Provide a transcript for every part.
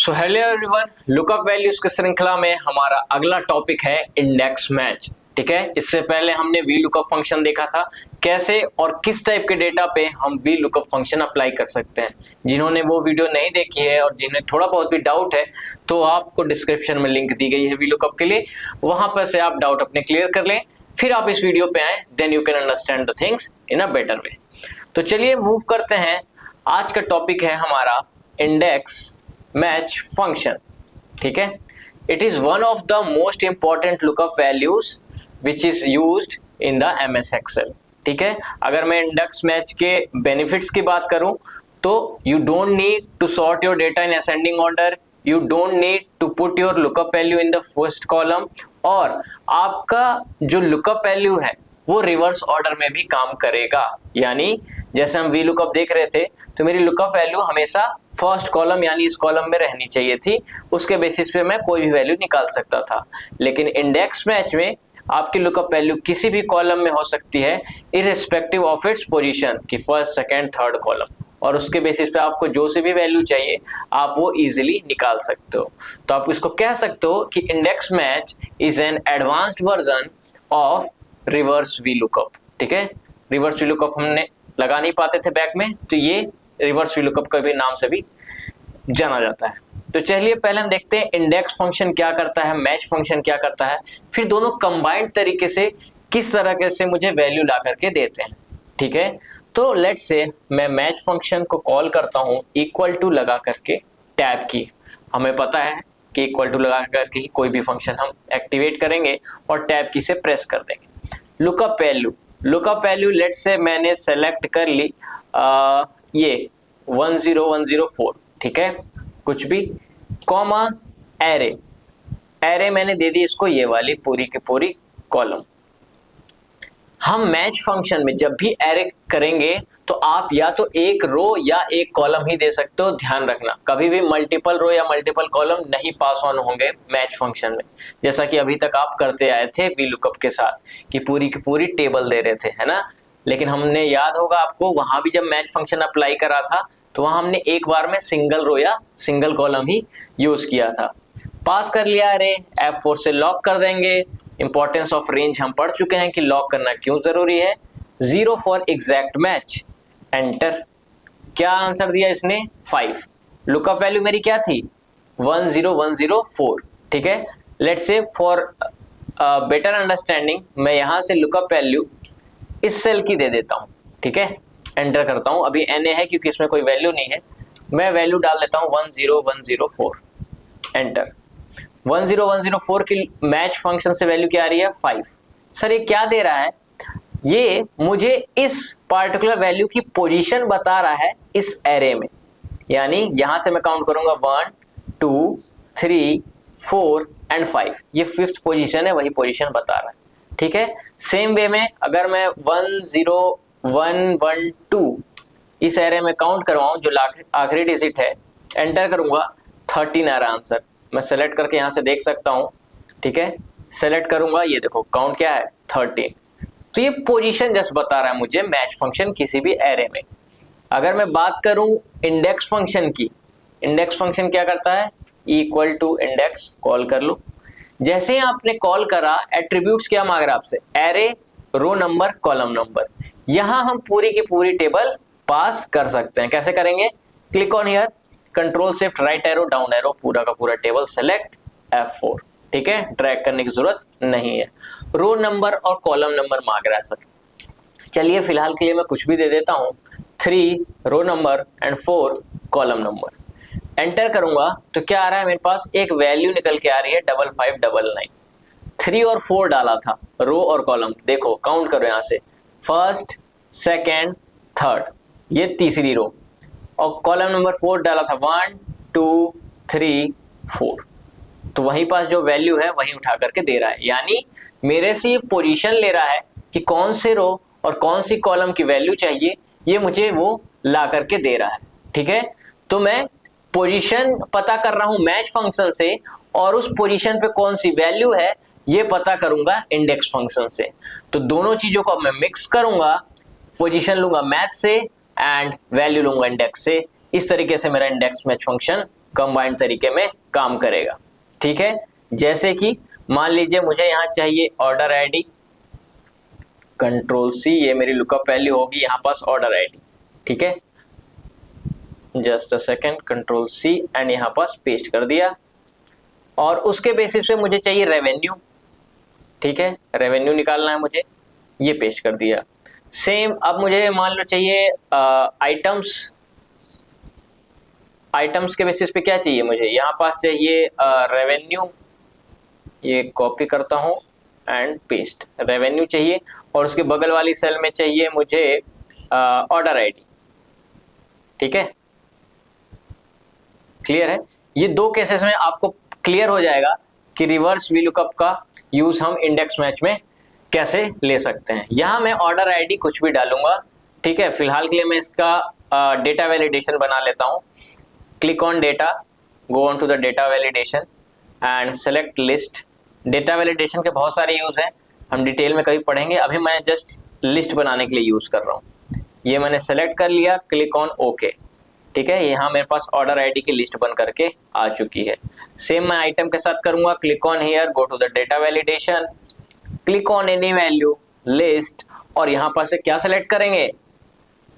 So hello everyone, lookup values की श्रृंखला में हमारा अगला टॉपिक है इंडेक्स मैच। ठीक है, इससे पहले हमने वी लुकअप फंक्शन देखा था, कैसे और किस टाइप के डेटा पे हम वी लुकअप फंक्शन अप्लाई कर सकते हैं। जिन्होंने वो वीडियो नहीं देखी है और जिन्हें थोड़ा बहुत भी डाउट है तो आपको डिस्क्रिप्शन में लिंक दी गई है वी लुकअप के लिए, वहां पर से आप डाउट अपने क्लियर कर लें, फिर आप इस वीडियो पे आए, then you can understand the things in a better way. तो चलिए मूव करते हैं। आज का टॉपिक है हमारा इंडेक्स मैच फंक्शन। ठीक है, it is one of the most important lookup values which is used in the MS Excel. ठीक है, अगर मैं इंडेक्स मैच के बेनिफिट्स की बात करूं तो you don't need to sort your data in ascending order, you don't need to put your lookup value in the first column, और आपका जो लुकअप वैल्यू है वो रिवर्स ऑर्डर में भी काम करेगा। यानी जैसे हम वी लुकअप देख रहे थे तो मेरी लुकअप वैल्यू हमेशा फर्स्ट कॉलम यानी इस कॉलम में रहनी चाहिए थी, उसके बेसिस पे मैं कोई भी वैल्यू निकाल सकता था। लेकिन इंडेक्स मैच में आपकी लुकअप वैल्यू किसी भी कॉलम में हो सकती है इररिस्पेक्टिव ऑफ इट्स पोजीशन की फर्स्ट सेकंड थर्ड कॉलम, और उसके बेसिस पे आपको जो से भी वैल्यू चाहिए आप वो इजीली निकाल सकते हो। तो आप इसको कह सकते हो कि index match is an advanced version of reverse V lookup. ठीक है, रिवर्स वी लुकअप हमने लगा नहीं पाते थे बैक में, तो ये रिवर्स वी लुकअप का भी नाम से भी जाना जाता है। तो चलिए पहले हम देखते हैं इंडेक्स फंक्शन क्या करता है, मैच फंक्शन क्या करता है, फिर दोनों कंबाइंड तरीके से किस तरह से मुझे वैल्यू ला करके देते हैं। ठीक है, तो लेट्स से मैं मैच फंक्शन को कॉल करता हूं इक्वल टू लगा करके टैब की। हमें पता है कि इक्वल टू लगा करके ही कोई भी फंक्शन हम एक्टिवेट करेंगे और टैब की से प्रेस कर देंगे। लुकअप वैल्यू लेट्स से मैंने सेलेक्ट कर ली ये 10104। ठीक है, कुछ भी कॉमा एरे मैंने दे दी इसको ये वाली पूरी की पूरी कॉलम। हम मैच फंक्शन में जब भी एरे करेंगे तो आप या तो एक रो या एक कॉलम ही दे सकते हो। ध्यान रखना, कभी भी मल्टीपल रो या मल्टीपल कॉलम नहीं पास ऑन होंगे मैच फंक्शन में, जैसा कि अभी तक आप करते आए थे वी लुकअप के साथ कि पूरी की पूरी टेबल दे रहे थे, है ना। लेकिन हमने याद होगा आपको वहां भी जब मैच फंक्शन अप्लाई करा था तो वहां हमने एक बार में सिंगल रो या सिंगल कॉलम ही यूज किया था। पास कर लिया अरे, F4 से लॉक कर देंगे। इंपॉर्टेंस ऑफ रेंज हम पढ़ चुके हैं कि लॉक करना क्यों जरूरी है। 0 फॉर एग्जैक्ट मैच, एंटर। क्या आंसर दिया इसने 5। लुकअप वैल्यू मेरी क्या थी 10104। ठीक है, let's say for better understanding मैं यहां से लुकअप वैल्यू इस सेल की दे देता हूं। ठीक है, एंटर करता हूं। अभी NA है क्योंकि इसमें कोई वैल्यू नहीं है, मैं वैल्यू डाल देता हूं 10104, एंटर। 10104 की मैच फंक्शन से वैल्यू क्या आ रही है 5। सर ये क्या दे रहा है, ये मुझे इस पार्टिकुलर वैल्यू की पोजीशन बता रहा है इस एरे में। यानी यहां से मैं काउंट करूंगा 1 2 3 4 एंड 5, ये 5th पोजीशन है, वही पोजीशन बता रहा है। ठीक है, सेम वे में अगर मैं 10112 इस एरे में काउंट करवाऊं जो आखिरी डिजिट है, एंटर करूंगा 13 आ रहा आंसर। मैं सेलेक्ट करके यहां से देख सकता हूं। ठीक है, सेलेक्ट करूंगा, ये देखो काउंट क्या है 13। तो ये पोजीशन जस्ट बता रहा है मुझे मैच फंक्शन किसी भी एरे में। अगर मैं बात करूं इंडेक्स फंक्शन की, इंडेक्स फंक्शन क्या करता है, इक्वल टू इंडेक्स कॉल कर लो। जैसे ही आपने कॉल करा एट्रीब्यूट्स क्या मांग रहा है आपसे, array, row number, column number. यहां हम पूरी की पूरी टेबल पास कर सकते हैं। कैसे करेंगे, click on here, control shift right arrow down arrow, पूरा का पूरा टेबल सेलेक्ट, F4। ठीक है, ड्रैग करने की जरूरत नहीं है। रो नंबर और कॉलम नंबर मांग रहा है सर, चलिए फिलहाल के लिए मैं कुछ भी दे देता हूं, 3 row number and 4 column number. Enter करूंगा तो क्या आ रहा है मेरे पास, एक वैल्यू निकल के आ रही है 5599। 3 और 4 डाला था रो और कॉलम, देखो काउंट करो यहां से, फर्स्ट सेकेंड थर्ड, ये तीसरी रो, और कॉलम नंबर 4 डाला था 1 2 3 4। तो वहीं पास जो वैल्यू है वहीं उठा करके दे रहा है। यानी मेरे से ये पोजीशन ले रहा है कि कौन से रो और कौन सी कॉलम की वैल्यू चाहिए, ये मुझे वो ला करके दे रहा है। ठीक है, तो मैं पोजीशन पता कर रहा हूं मैच फंक्शन से, और उस पोजीशन पे कौन सी वैल्यू है ये पता करूंगा इंडेक्स फंक्शन से। तो दोनों चीजों को मैं मिक्स करूंगा, पोजीशन लूंगा मैच से एंड वैल्यू लूंगा इंडेक्स से। इस तरीके से मेरा इंडेक्स मैच फंक्शन कंबाइंड तरीके में काम करेगा। ठीक है, जैसे कि मान लीजिए मुझे यहाँ चाहिए ऑर्डर आईडी, कंट्रोल सी, ये मेरी लुकअप वैल्यू होगी यहाँ पास ऑर्डर आईडी। ठीक है, just a second, control C and यहाँ पास पेस्ट कर दिया। और उसके बेसिस पे मुझे चाहिए रेवेन्यू। ठीक है, रेवेन्यू निकालना है मुझे, ये पेस्ट कर दिया। सेम अब मुझे मान लो चाहिए आइटम्स, आइटम्स के बेसिस पे क्या चाहिए मुझे, यहाँ पास चाहिए रेवेन्यू, ये कॉपी करता हूँ एंड पेस्ट, रेवेन्यू चाहिए। और उसके बगल वाली सेल में चाहिए मुझे ऑर्डर आईडी। ठीक है, क्लियर है। ये दो केसेस में आपको क्लियर हो जाएगा कि रिवर्स वीलुकअप का यूज हम इंडेक्स मैच में कैसे ले सकते हैं। यहां मैं ऑर्डर आईडी कुछ भी डालूंगा। ठीक है, फिलहाल के लिए मैं इसका डेटा वैलिडेशन बना लेता हूं। Click on data, go on to the data validation and select list. Data validation के बहुत सारे यूज हैं, हम डिटेल में कभी पढ़ेंगे, अभी मैं जस्ट लिस्ट बनाने के लिए यूज कर रहा हूं। ये मैंने सेलेक्ट कर लिया, क्लिक ऑन ओके। ठीक है, यहाँ मेरे पास ऑर्डर आईडी की लिस्ट बन करके आ चुकी है। सेम मैं आइटम के साथ करूंगा, click on here, go to the data validation, click on any value, list, और यहाँ पर से क्या सेलेक्ट करेंगे,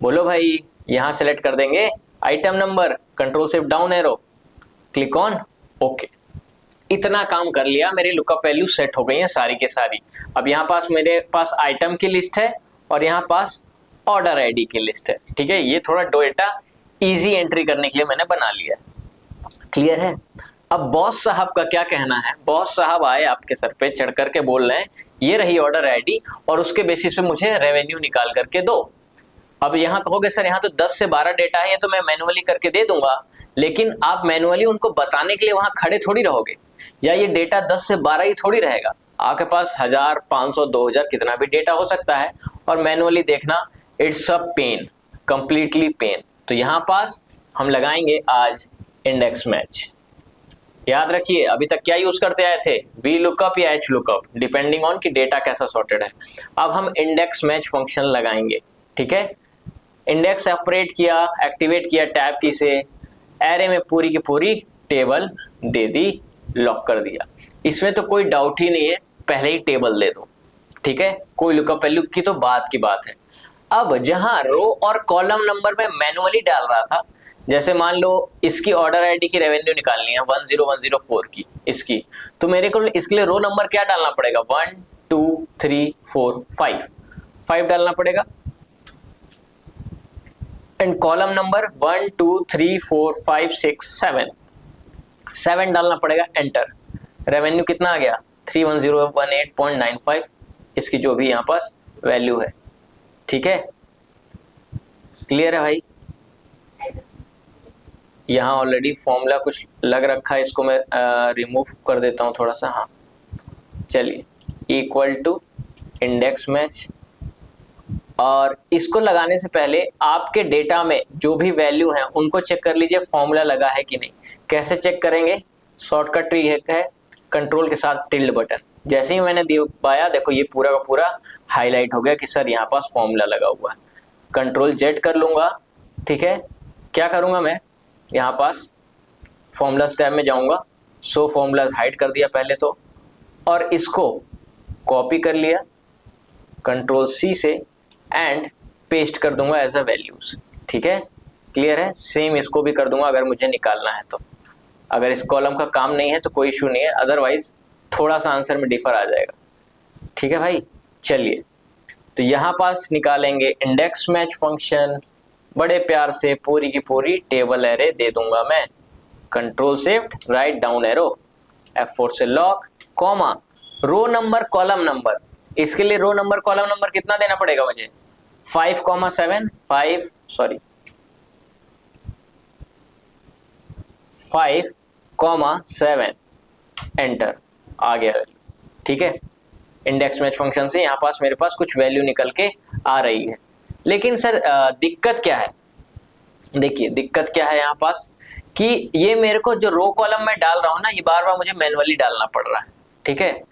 बोलो भाई, यहाँ सेलेक्ट कर देंगे item number, control shift down arrow, click on okay. इतना काम कर लिया, मेरी लुकअप वैल्यू सेट हो गई है सारी के सारी। अब यहाँ पास मेरे पास आइटम की लिस्ट है और यहाँ पास ऑर्डर आईडी की लिस्ट है। ठीक है, ये थोड़ा डेटा इजी एंट्री करने के लिए मैंने बना लिया है। क्लियर है। अब बॉस साहब का क्या कहना है। बॉस साहब आए आपके सर पे चढ़ करके बोल रहे हैं ये रही ऑर्डर आईडी और उसके बेसिस पे मुझे रेवेन्यू निकाल करके दो। अब यहाँ कहोगे सर यहाँ तो 10 से 12 डेटा है, ये तो मैं मैनुअली करके दे दूंगा, लेकिन आप मैनुअली उनको बताने के लिए वहां खड़े थोड़ी रहोगे, या ये डेटा 10 से 12 ही थोड़ी रहेगा। आपके पास 1000, 500, 2000 कितना भी डेटा हो सकता है और मैनुअली देखना it's a pain, completely pain. तो यहाँ पास हम लगाएंगे आज इंडेक्स मैच। याद रखिए अभी तक क्या यूज करते आए थे, वी लुकअप या एच लुकअप, डिपेंडिंग ऑन कि डेटा कैसा सॉर्टेड है। अब हम इंडेक्स मैच फंक्शन लगाएंगे। ठीक है, इंडेक्स ऑपरेट किया, एक्टिवेट किया टैब की से, एरे में पूरी की पूरी टेबल दे दी, लॉक कर दिया। इसमें तो कोई डाउट ही नहीं है, पहले ही टेबल दे दो। ठीक है, कोई लुकअप वैल्यू की तो बात की बात है। अब जहां रो और कॉलम नंबर में मैनुअली डाल रहा था, जैसे मान लो इसकी ऑर्डर आईडी की रेवेन्यू निकालनी है 10104 की इसकी, तो मेरे को इसके लिए रो नंबर क्या डालना पड़ेगा, 1 2 3 4 5 डालना पड़ेगा, एंड कॉलम नंबर 1 2 3 4 5 6 7 डालना पड़ेगा, एंटर। रेवेन्यू कितना आ गया 31018.95, इसकी जो भी यहाँ पास वैल्यू है। ठीक है, क्लियर है भाई। यहाँ ऑलरेडी फॉर्मूला कुछ लग रखा है, इसको मैं रिमूव कर देता हूँ थोड़ा सा। हाँ चलिए, इक्वल टू इंडेक्स मैच, और इसको लगाने से पहले आपके डेटा में जो भी वैल्यू है उनको चेक कर लीजिए फॉर्मूला लगा है कि नहीं। कैसे चेक करेंगे, शॉर्टकट ट्रिक है कंट्रोल के साथ टिल्ड बटन। जैसे ही मैंने दबाया देखो ये पूरा का पूरा हाईलाइट हो गया कि सर यहाँ पास फॉर्मूला लगा हुआ है। कंट्रोल जेड कर लूंगा। ठीक है, क्या करूंगा मैं, यहाँ पास फॉर्मूलाज टैब में जाऊंगा, शो फॉर्मूलाज हाइड कर दिया पहले तो, और इसको कॉपी कर लिया कंट्रोल सी से एंड पेस्ट कर दूंगा एज अ वैल्यूज। ठीक है, क्लियर है। सेम इसको भी कर दूंगा अगर मुझे निकालना है तो। अगर इस कॉलम का काम नहीं है तो कोई इशू नहीं है, अदरवाइज थोड़ा सा आंसर में डिफर आ जाएगा। ठीक है भाई, चलिए तो यहाँ पास निकालेंगे इंडेक्स मैच फंक्शन। बड़े प्यार से पूरी की पूरी टेबल एरे दे दूंगा मैं, control shift right down arrow, F4 से lock, comma, row number column number. इसके लिए रो नंबर कॉलम नंबर कितना देना पड़ेगा मुझे, 5,7 5,7 एंटर, आ गया वैल्यू। ठीक है, इंडेक्स मैच फंक्शन से यहाँ पास मेरे पास कुछ वैल्यू निकल के आ रही है। लेकिन सर दिक्कत क्या है, देखिए दिक्कत क्या है यहाँ पास कि ये मेरे को जो रो कॉलम में डाल रहा हूँ ना, ये बार बार मुझे मैनुअली डालना पड़ रहा है। ठीक है,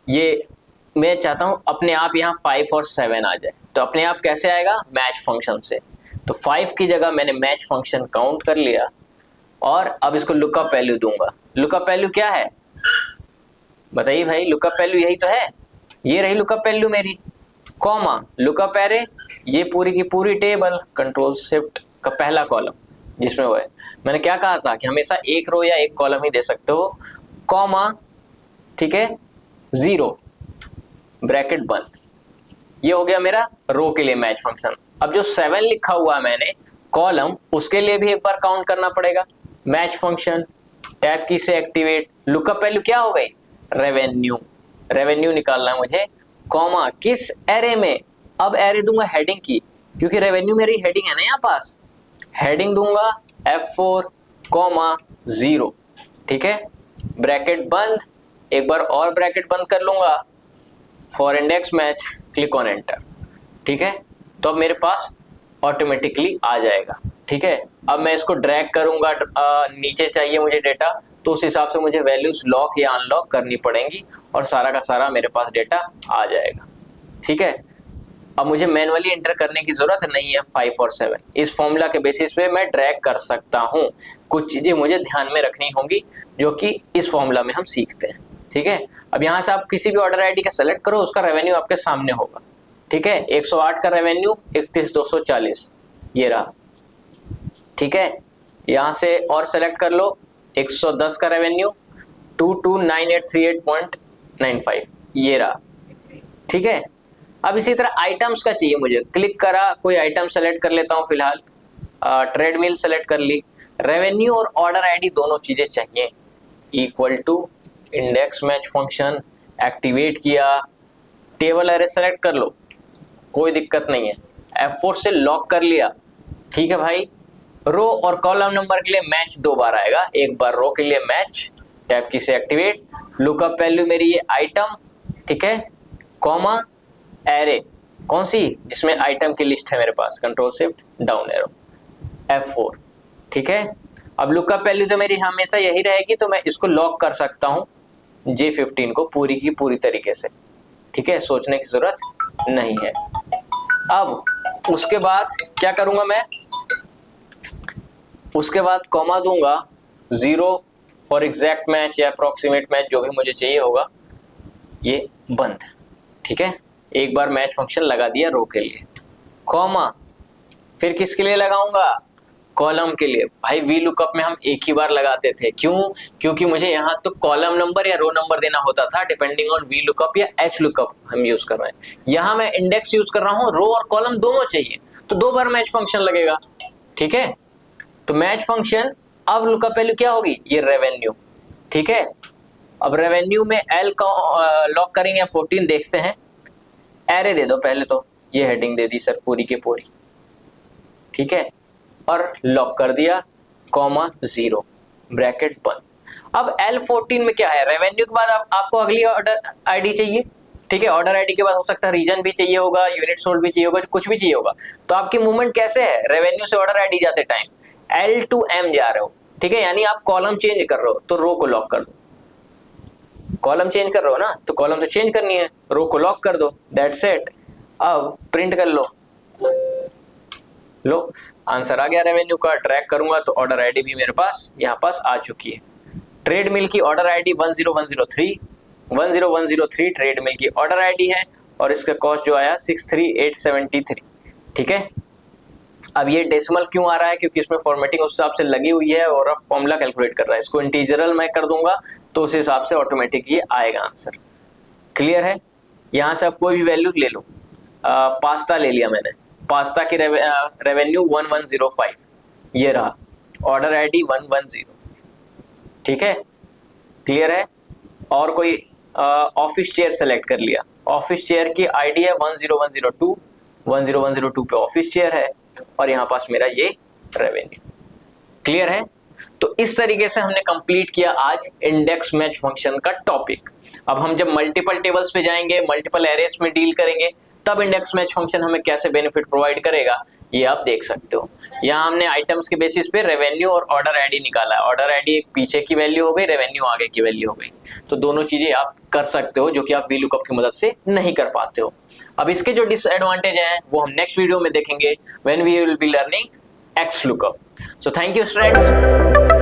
ये मैं चाहता हूँ अपने आप यहाँ 5 और 7 आ जाए। तो अपने आप कैसे आएगा, मैच फंक्शन से। तो 5 की जगह मैंने मैच फंक्शन काउंट कर लिया और अब इसको लुकअप वैल्यू दूंगा। लुकअप वैल्यू क्या है बताइए भाई, लुकअप वैल्यू यही तो है, ये रही लुकअप वैल्यू मेरी, कॉमा लुकअप एरे, ये पूरी की पूरी टेबल, कंट्रोल शिफ्ट का पहला कॉलम जिसमें वो है। मैंने क्या कहा था कि हमेशा एक रो या एक कॉलम ही दे सकते हो, कॉमा, ठीक है, 0 ब्रैकेट बंद। ये हो गया मेरा रो के लिए मैच फंक्शन। अब जो 7 लिखा हुआ है मैंने कॉलम, उसके लिए भी एक बार काउंट करना पड़ेगा। मैच फंक्शन टैब की से एक्टिवेट, लुकअप वैल्यू क्या हो गई, रेवेन्यू, रेवेन्यू निकालना है मुझे, कॉमा किस एरे में, अब एरे दूंगा हेडिंग की, क्योंकि रेवेन्यू मेरी हेडिंग है ना यहाँ पास, हेडिंग दूंगा F4 कॉमा 0, ठीक है, ब्रैकेट बंद, एक बार और ब्रैकेट बंद कर लूंगा, for index match, click on enter, ठीक है। तो अब मेरे पास ऑटोमेटिकली आ जाएगा, ठीक है। अब मैं इसको ड्रैग करूंगा, नीचे चाहिए मुझे डेटा, तो उस हिसाब से मुझे वैल्यूज लॉक या अनलॉक करनी पड़ेंगी और सारा का सारा मेरे पास डेटा आ जाएगा, ठीक है। अब मुझे मैनुअली एंटर करने की जरूरत नहीं है 5 और 7, इस फॉर्मूला के बेसिस पे मैं ड्रैग कर सकता हूँ। कुछ चीजें मुझे ध्यान में रखनी होंगी जो कि इस फॉर्मूला में हम सीखते हैं, ठीक है। अब यहाँ से आप किसी भी ऑर्डर आईडी का सेलेक्ट करो, उसका रेवेन्यू आपके सामने होगा, ठीक है। 108 का रेवेन्यू 31,240 ये रहा, ठीक है। यहाँ से और सेलेक्ट कर लो 110 का रेवेन्यू 229838.95 ये रहा, ठीक है। अब इसी तरह आइटम्स का चाहिए मुझे, क्लिक करा, कोई आइटम सेलेक्ट कर लेता हूँ फिलहाल, ट्रेडमिल सेलेक्ट कर ली, रेवेन्यू और ऑर्डर आईडी दोनों चीजें चाहिए, equal to index match function activate किया, टेबल एरे सेलेक्ट कर लो, कोई दिक्कत नहीं है, F4 से लॉक कर लिया, ठीक है भाई। रो और कॉलम नंबर के लिए मैच 2 बार आएगा, एक बार रो के लिए मैच, टैब की से एक्टिवेट, लुकअप वैल्यू मेरी ये आइटम, ठीक है, कॉमा एरे, कौन सी, जिसमें आइटम की लिस्ट है मेरे पास, control shift down arrow, F4, ठीक है। अब लुकअप वैल्यू तो मेरी हमेशा यही रहेगी, तो मैं इसको लॉक कर सकता हूं J15 को पूरी की पूरी तरीके से, ठीक है, सोचने की जरूरत नहीं है। अब उसके बाद क्या करूंगा मैं, उसके बाद कॉमा दूंगा 0 फॉर एग्जैक्ट मैच या अप्रोक्सीमेट मैच, जो भी मुझे चाहिए होगा, ये बंद, ठीक है। एक बार मैच फंक्शन लगा दिया रो के लिए, कॉमा, फिर किसके लिए लगाऊंगा, कॉलम के लिए। भाई वी लुकअप में हम एक ही बार लगाते थे, क्यों, क्योंकि मुझे यहाँ तो कॉलम नंबर या रो नंबर देना होता था डिपेंडिंग ऑन वी लुकअप या एच लुकअप हम यूज कर रहे हैं। यहाँ मैं इंडेक्स यूज कर रहा हूँ, रो और कॉलम दोनों चाहिए, तो 2 बार मैच फंक्शन लगेगा, ठीक है। तो मैच फंक्शन, अब लुकअप वैल्यू क्या होगी, ये रेवेन्यू, ठीक है। अब रेवेन्यू में एल का लॉक करेंगे 14, देखते हैं, एरे दे दो पहले, तो ये हेडिंग दे दी सर पूरी की पूरी, ठीक है, और लॉक कर दिया, कॉमा 0 ब्रैकेट बंद। अब L14 में क्या है, रेवेन्यू के बाद आपको अगली ऑर्डर आईडी चाहिए, ठीक है। ऑर्डर आईडी के बाद हो सकता है रीजन भी चाहिए होगा, यूनिट सोल्ड भी चाहिए होगा, कुछ भी चाहिए होगा। तो आपकी मूवमेंट कैसे है, रेवेन्यू से ऑर्डर आईडी जाते टाइम L to M जा रहे हो, ठीक है, यानी आप कॉलम चेंज कर रहे हो तो रो को लॉक कर दो, कॉलम चेंज कर रहे हो ना, तो कॉलम तो चेंज करनी है, रो को लॉक कर दो, दैट्स इट। अब प्रिंट कर लो आंसर आ गया रेवेन्यू का। ट्रैक करूंगा तो ऑर्डर आईडी भी मेरे पास यहाँ पास आ चुकी है। ट्रेड मिल की ऑर्डर आईडी 10103 ट्रेड मिल की ऑर्डर आईडी है, और इसका कॉस्ट जो आया 63873, ठीक है। अब ये डेसिमल क्यों आ रहा है, क्योंकि इसमें फॉर्मेटिंग उस हिसाब से लगी हुई है और अब फॉर्मूला कैलकुलेट कर रहा है। इसको इंटीजरल मैं कर दूंगा तो उस हिसाब से ऑटोमेटिक ये आएगा आंसर, क्लियर है। यहाँ से आप कोई भी वैल्यू ले लो, पास्ता ले लिया मैंने, पास्ता की रेवेन्यू 1105, ये रहा, ऑर्डर आईडी 110, ठीक है, क्लियर है। और कोई ऑफिस चेयर सेलेक्ट कर लिया, ऑफिस चेयर की आईडी है 10102, 10102 पे ऑफिस चेयर है, और यहाँ पास मेरा ये रेवेन्यू, क्लियर है। तो इस तरीके से हमने कंप्लीट किया आज इंडेक्स मैच फंक्शन का टॉपिक। अब हम जब मल्टीपल टेबल्स पे जाएंगे, मल्टीपल एरेस में डील करेंगे, तब इंडेक्स मैच फंक्शन हमें कैसे बेनिफिट प्रोवाइड करेगा ये आप देख सकते हो। यहाँ हमने आइटम्स के बेसिस पे रेवेन्यू और ऑर्डर आईडी निकाला है। ऑर्डर आईडी एक पीछे की वैल्यू हो गई, रेवेन्यू आगे की वैल्यू हो गई। तो दोनों चीजें आप कर सकते हो जो कि आप वीलुकअप की मदद से नहीं कर पाते हो। अब इसके जो डिसएडवांटेज हैं वो हम नेक्स्ट वीडियो में देखेंगे when we will be learning X lookup. So thank you students.